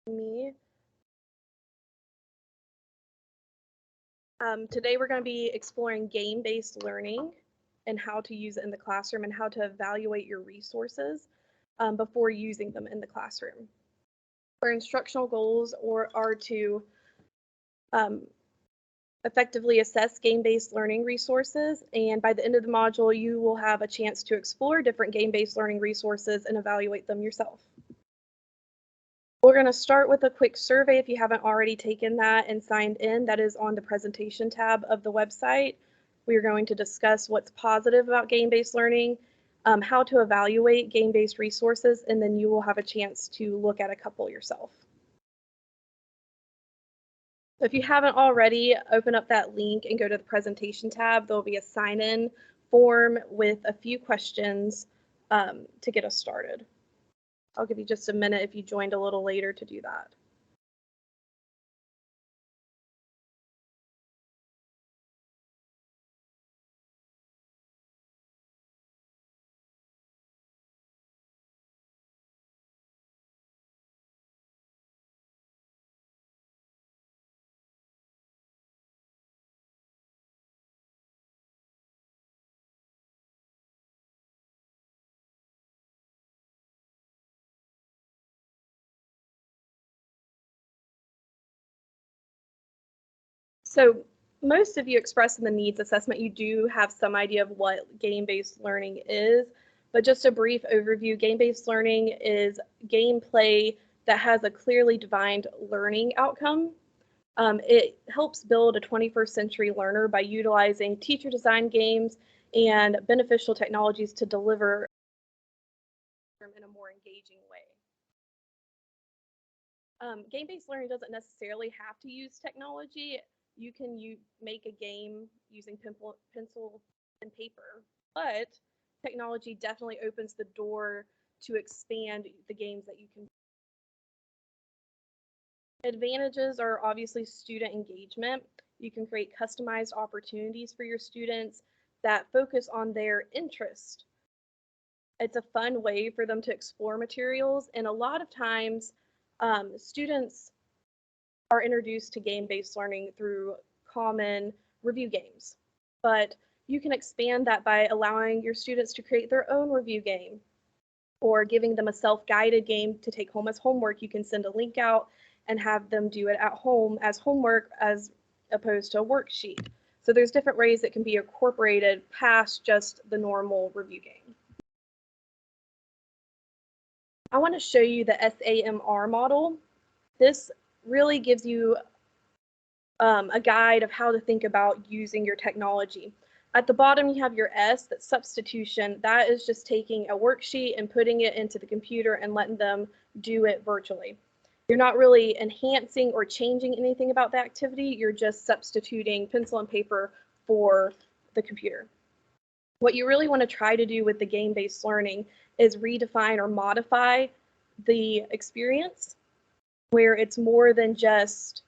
Me. Today we're going to be exploring game-based learning and how to use it in the classroom and how to evaluate your resources before using them in the classroom. Our instructional goals are to um, effectively assess game-based learning resources, and by the end of the module you will have a chance to explore different game-based learning resources and evaluate them yourself. We're going to start with a quick survey if you haven't already taken that and signed in. That is on the presentation tab of the website. We are going to discuss what's positive about game-based learning, how to evaluate game-based resources, and then you will have a chance to look at a couple yourself. If you haven't already, open up that link and go to the presentation tab. There'll be a sign-in form with a few questions to get us started. I'll give you just a minute if you joined a little later to do that. So most of you expressed in the needs assessment, you do have some idea of what game-based learning is, but just a brief overview, game-based learning is gameplay that has a clearly defined learning outcome. It helps build a 21st century learner by utilizing teacher-designed games and beneficial technologies to deliver in a more engaging way. Game-based learning doesn't necessarily have to use technology. You can make a game using pencil and paper, but technology definitely opens the door to expand the games that you can. Advantages are obviously student engagement. You can create customized opportunities for your students that focus on their interest. It's a fun way for them to explore materials, and a lot of times students are introduced to game-based learning through common review games. But you can expand that by allowing your students to create their own review game or giving them a self-guided game to take home as homework. You can send a link out and have them do it at home as homework as opposed to a worksheet. So there's different ways it can be incorporated past just the normal review game. I want to show you the SAMR model. This really gives you a guide of how to think about using your technology. At the bottom, you have your S, that's substitution. That is just taking a worksheet and putting it into the computer and letting them do it virtually. You're not really enhancing or changing anything about the activity. You're just substituting pencil and paper for the computer. What you really want to try to do with the game-based learning is redefine or modify the experience where it's more than just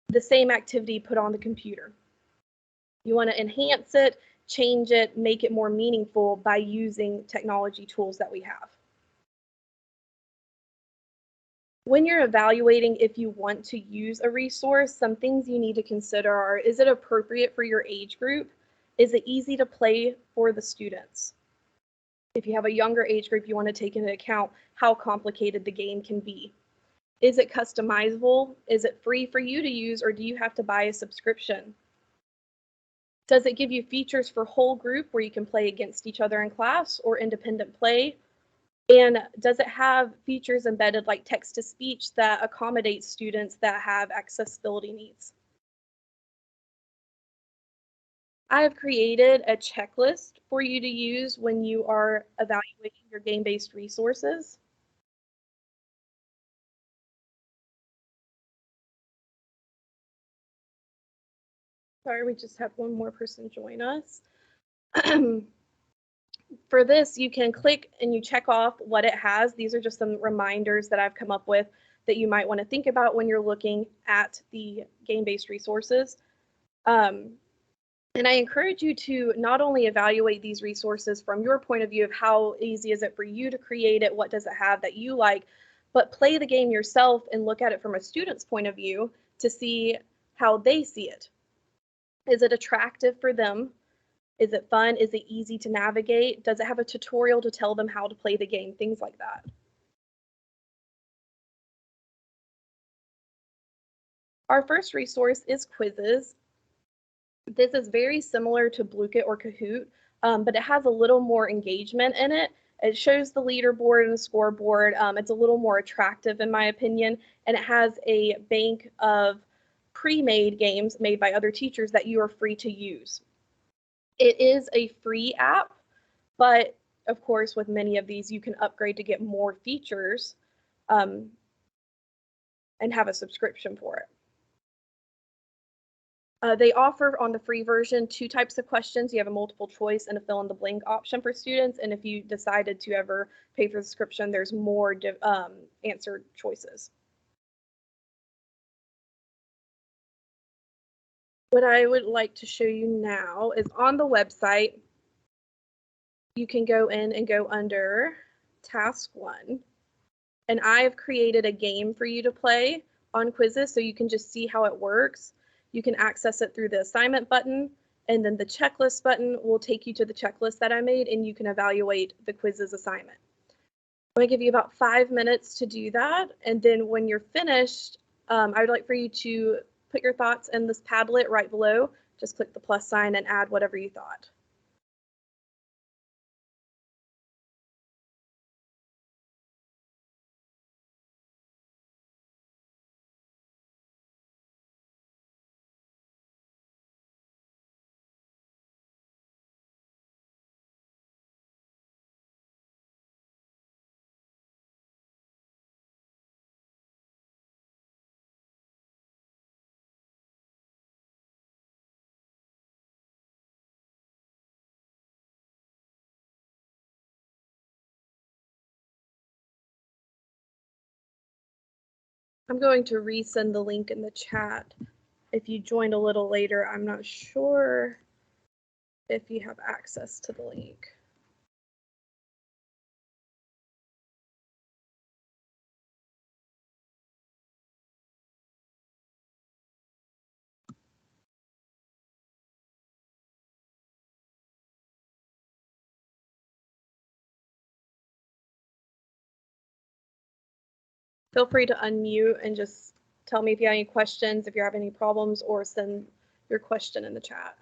the same activity put on the computer. You want to enhance it, change it, make it more meaningful by using technology tools that we have. When you're evaluating if you want to use a resource, some things you need to consider are, is it appropriate for your age group? Is it easy to play for the students? If you have a younger age group, you want to take into account how complicated the game can be. Is it customizable? Is it free for you to use, or do you have to buy a subscription? Does it give you features for whole group where you can play against each other in class or independent play? And does it have features embedded like text-to-speech that accommodate students that have accessibility needs? I have created a checklist for you to use when you are evaluating your game-based resources. Sorry, we just had one more person join us. For this, you can click and you check off what it has. These are just some reminders that I've come up with that you might want to think about when you're looking at the game-based resources. And I encourage you to not only evaluate these resources from your point of view of how easy is it for you to create it, what does it have that you like, but play the game yourself and look at it from a student's point of view to see how they see it. Is it attractive for them? Is it fun? Is it easy to navigate? Does it have a tutorial to tell them how to play the game? Things like that. Our first resource is quizzes. This is very similar to Blooket or Kahoot, but it has a little more engagement in it. It shows the leaderboard and the scoreboard. It's a little more attractive in my opinion, and it has a bank of pre-made games made by other teachers that you are free to use. It is a free app, but of course with many of these you can upgrade to get more features and have a subscription for it. They offer on the free version 2 types of questions. You have a multiple choice and a fill in the blank option for students. And if you decided to ever pay for the subscription, there's more answered choices. What I would like to show you now is on the website, you can go in and go under task 1. And I've created a game for you to play on quizzes so you can just see how it works. You can access it through the assignment button, and then the checklist button will take you to the checklist that I made, and you can evaluate the quizzes assignment. I'm going to give you about 5 minutes to do that, and then when you're finished, I would like for you to put your thoughts in this Padlet right below. Just click the plus sign and add whatever you thought. I'm going to resend the link in the chat. If you joined a little later, I'm not sure if you have access to the link. Feel free to unmute and just tell me if you have any questions, if you have any problems, or send your question in the chat.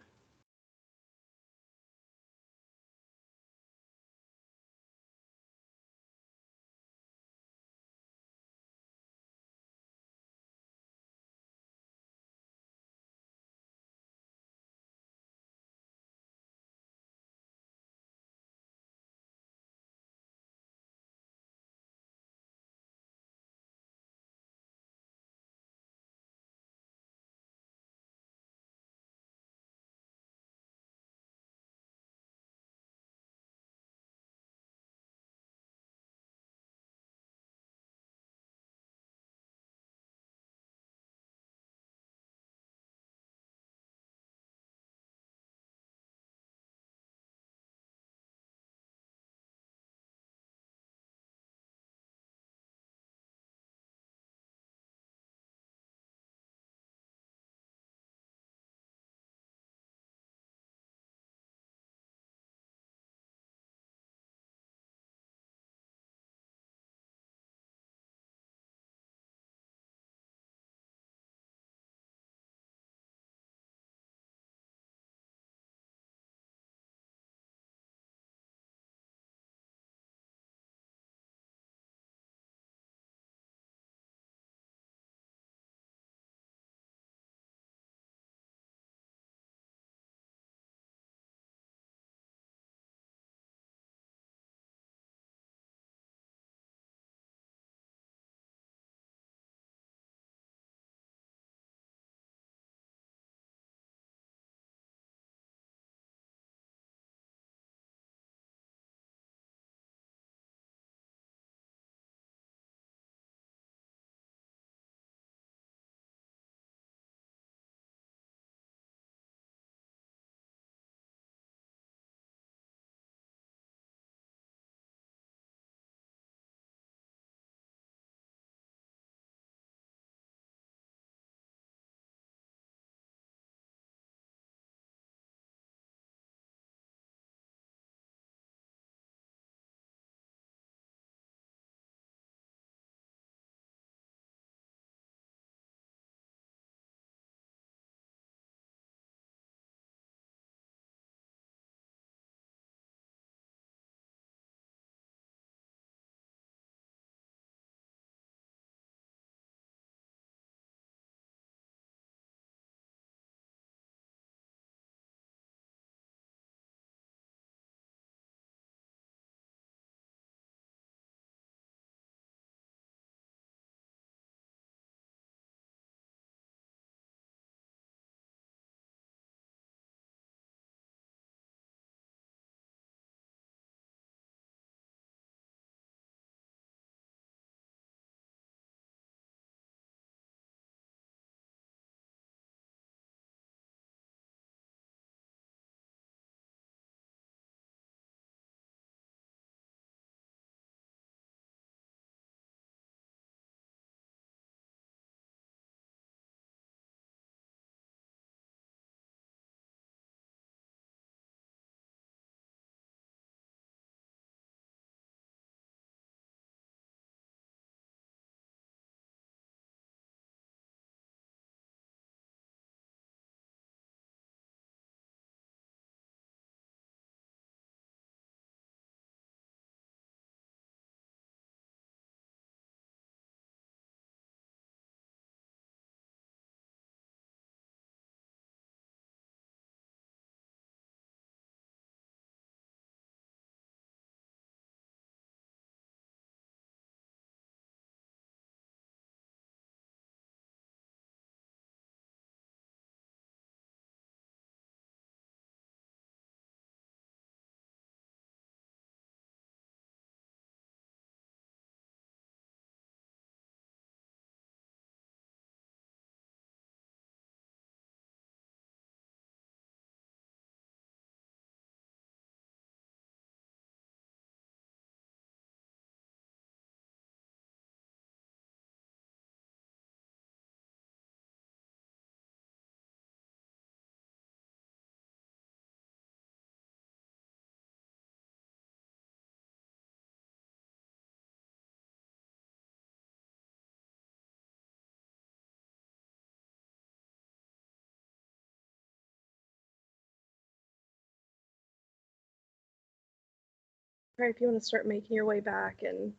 All right, if you want to start making your way back and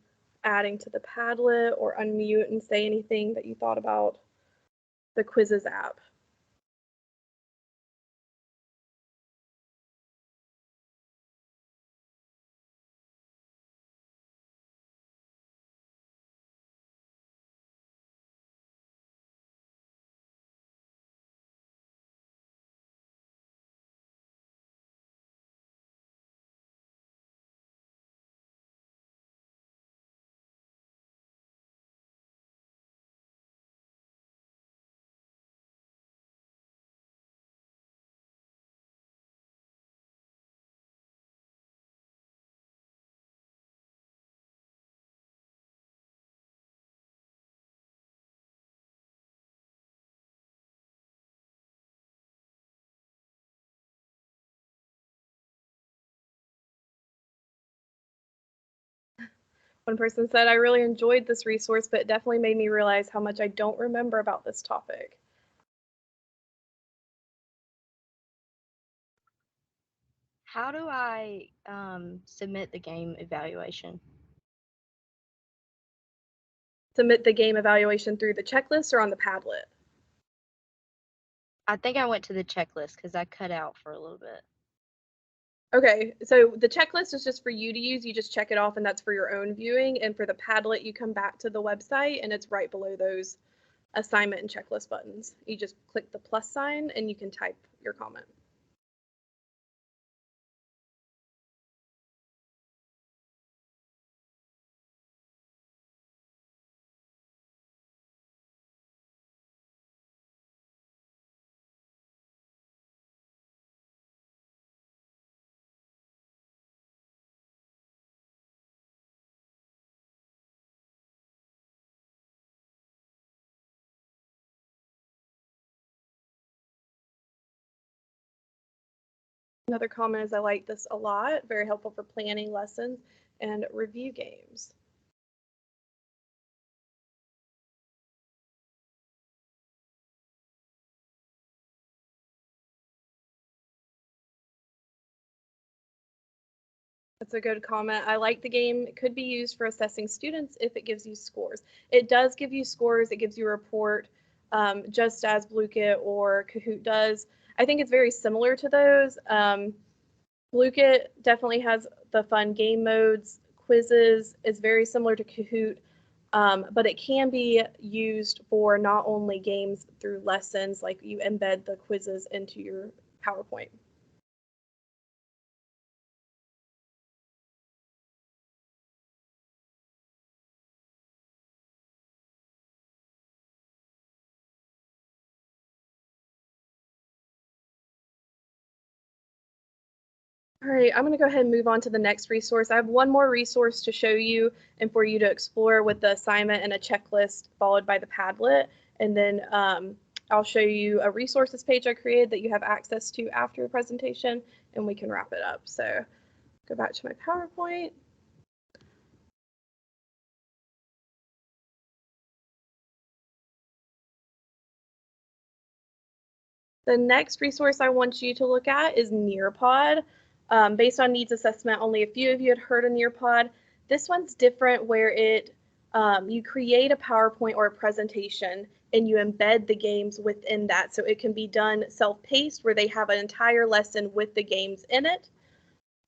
adding to the Padlet or unmute and say anything that you thought about the Quizzes app. One person said, I really enjoyed this resource, but it definitely made me realize how much I don't remember about this topic. How do I submit the game evaluation? Submit the game evaluation through the checklist or on the Padlet? I think I went to the checklist because I cut out for a little bit. Okay, so the checklist is just for you to use. You just check it off and that's for your own viewing. And for the Padlet, you come back to the website and it's right below those assignment and checklist buttons. You just click the plus sign and you can type your comment. Another comment is I like this a lot. Very helpful for planning lessons and review games. That's a good comment. I like the game. It could be used for assessing students if it gives you scores. It does give you scores. It gives you a report, just as Blooket or Kahoot does. I think it's very similar to those. Blooket definitely has the fun game modes. Quizzes is very similar to Kahoot, but it can be used for not only games through lessons, like you embed the quizzes into your PowerPoint. All right, I'm going to go ahead and move on to the next resource. I have one more resource to show you and for you to explore with the assignment and a checklist followed by the Padlet. And then I'll show you a resources page I created that you have access to after your presentation, and we can wrap it up. So go back to my PowerPoint. The next resource I want you to look at is Nearpod. Based on needs assessment, only a few of you had heard of Nearpod. This one's different where you create a PowerPoint or a presentation and you embed the games within that. So it can be done self-paced where they have an entire lesson with the games in it.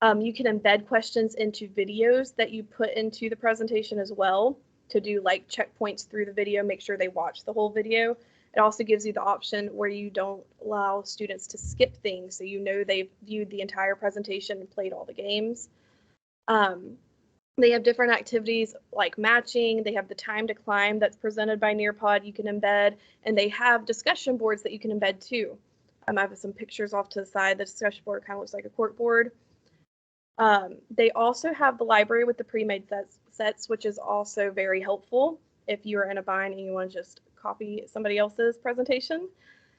You can embed questions into videos that you put into the presentation as well to do like checkpoints through the video, make sure they watch the whole video. It also gives you the option where you don't allow students to skip things, so you know they've viewed the entire presentation and played all the games. They have different activities like matching. They have the time to climb that's presented by Nearpod you can embed, and they have discussion boards that you can embed too. I have some pictures off to the side. The discussion board kind of looks like a cork board. They also have the library with the pre-made sets, which is also very helpful if you're in a bind and you want to just copy somebody else's presentation.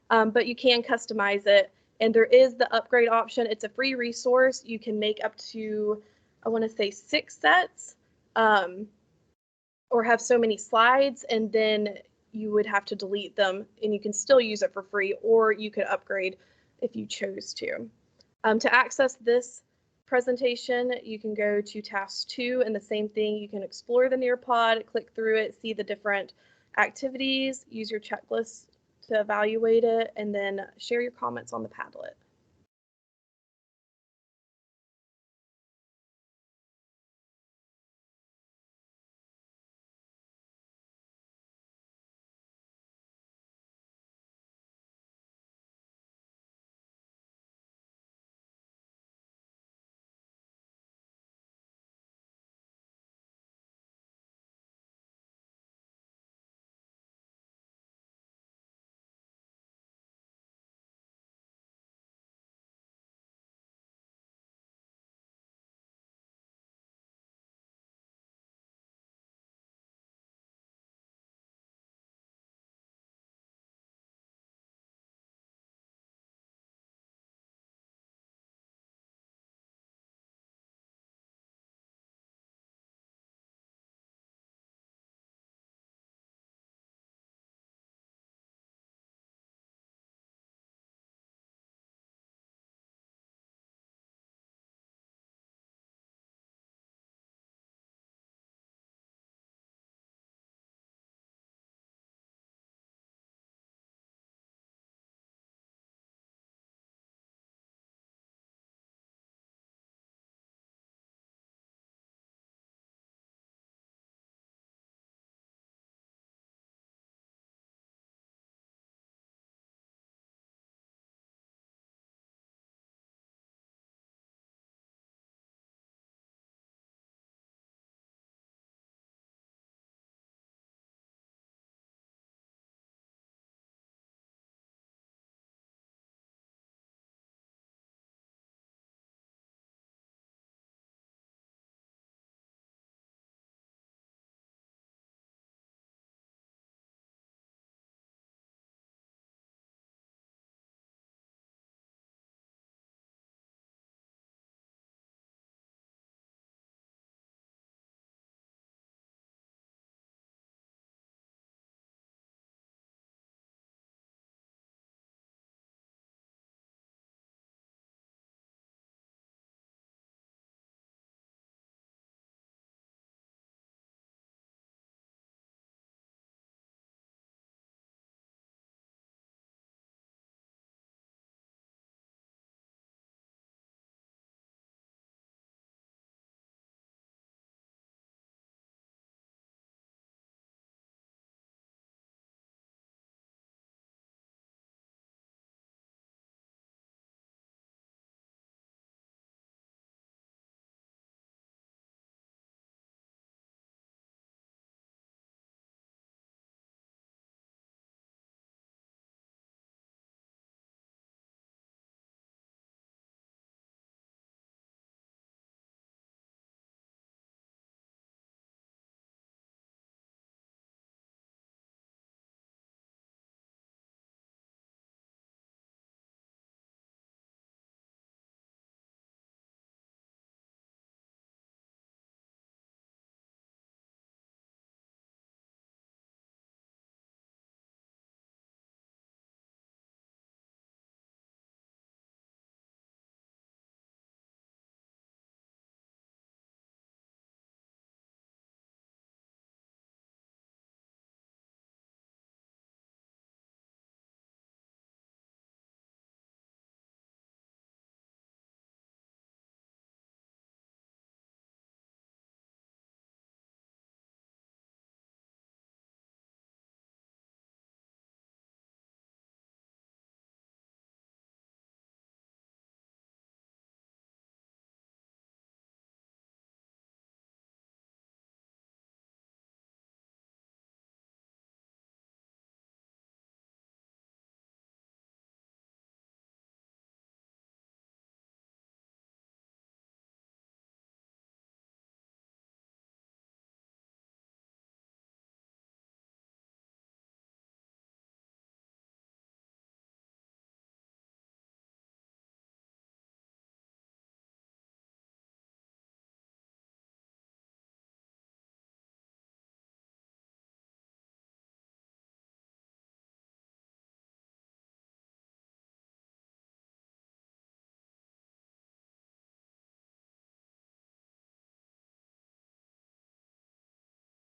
But you can customize it, and there is the upgrade option. It's a free resource. You can make up to, I want to say 6 sets, or have so many slides, and then you would have to delete them, and you can still use it for free, or you could upgrade if you chose to. To access this presentation, you can go to task 2 and the same thing. You can explore the Nearpod, click through it, see the different activities, use your checklist to evaluate it, and then share your comments on the Padlet.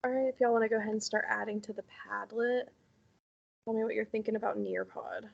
All right, if y'all want to go ahead and start adding to the Padlet, tell me what you're thinking about Nearpod.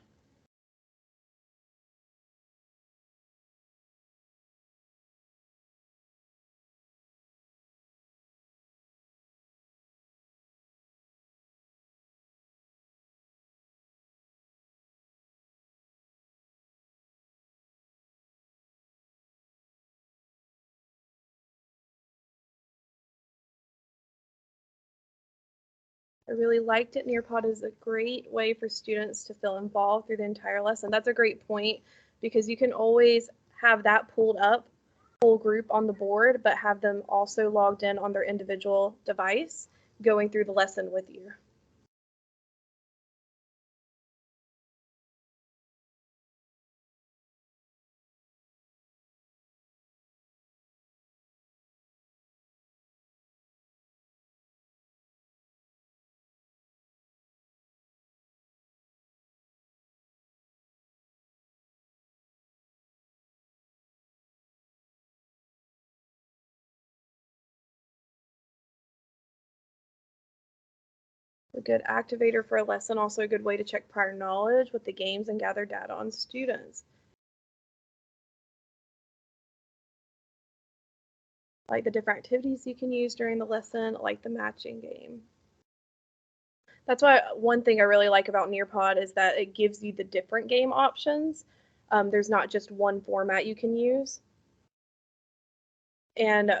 I really liked it. Nearpod is a great way for students to feel involved through the entire lesson. That's a great point because you can always have that pulled up, whole group on the board, but have them also logged in on their individual device going through the lesson with you. A good activator for a lesson, also a good way to check prior knowledge with the games and gather data on students. Like the different activities you can use during the lesson, like the matching game. That's why one thing I really like about Nearpod is that it gives you the different game options. There's not just one format you can use. And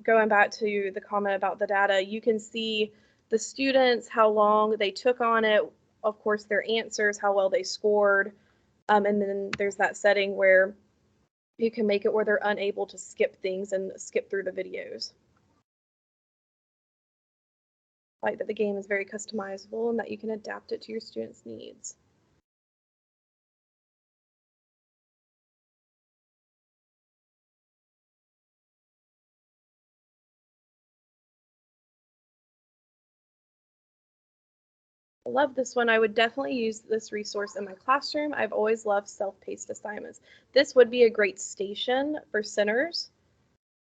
going back to the comment about the data, you can see the students, how long they took on it, of course, their answers, how well they scored. And then there's that setting where you can make it where they're unable to skip things and skip through the videos. Like that the game is very customizable and that you can adapt it to your students' needs. I love this one. I would definitely use this resource in my classroom. I've always loved self-paced assignments. This would be a great station for centers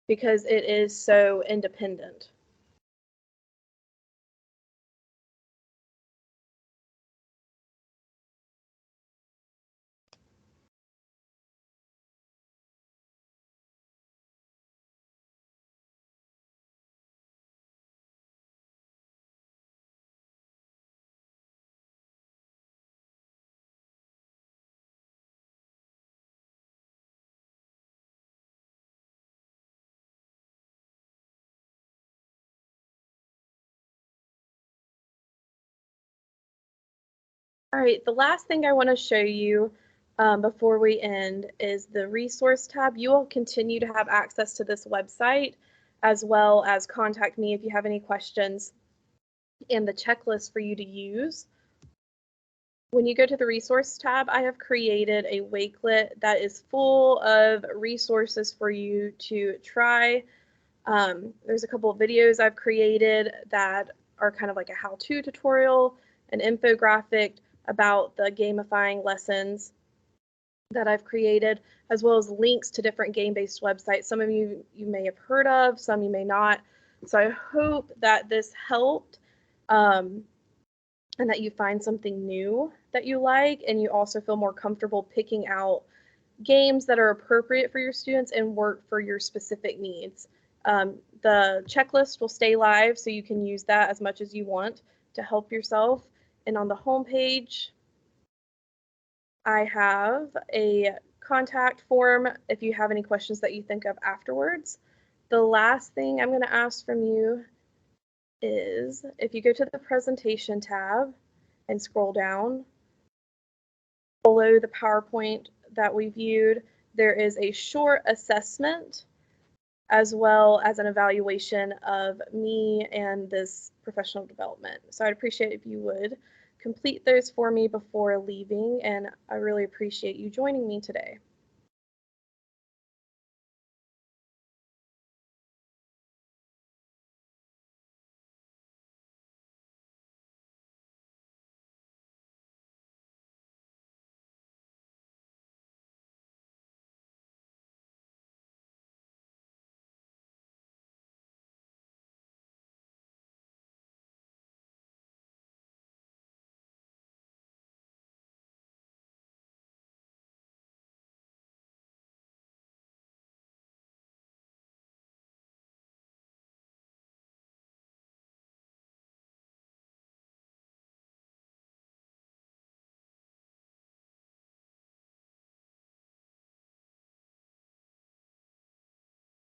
because it is so independent. All right, the last thing I want to show you before we end is the resource tab. You will continue to have access to this website as well as contact me if you have any questions and the checklist for you to use. When you go to the resource tab, I have created a Wakelet that is full of resources for you to try. There's a couple of videos I've created that are kind of like a how-to tutorial, an infographic about the gamifying lessons that I've created, as well as links to different game-based websites. Some of you may have heard of, some you may not. So I hope that this helped and that you find something new that you like and you also feel more comfortable picking out games that are appropriate for your students and work for your specific needs. The checklist will stay live, so you can use that as much as you want to help yourself. And on the home page, I have a contact form if you have any questions that you think of afterwards. The last thing I'm going to ask from you is if you go to the presentation tab and scroll down, below the PowerPoint that we viewed, there is a short assessment as well as an evaluation of me and this professional development. So I'd appreciate if you would complete those for me before leaving, and I really appreciate you joining me today.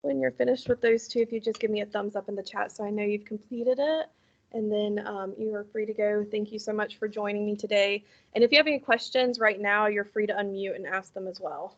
When you're finished with those two, if you just give me a thumbs up in the chat so I know you've completed it. And then you are free to go. Thank you so much for joining me today. And if you have any questions right now, you're free to unmute and ask them as well.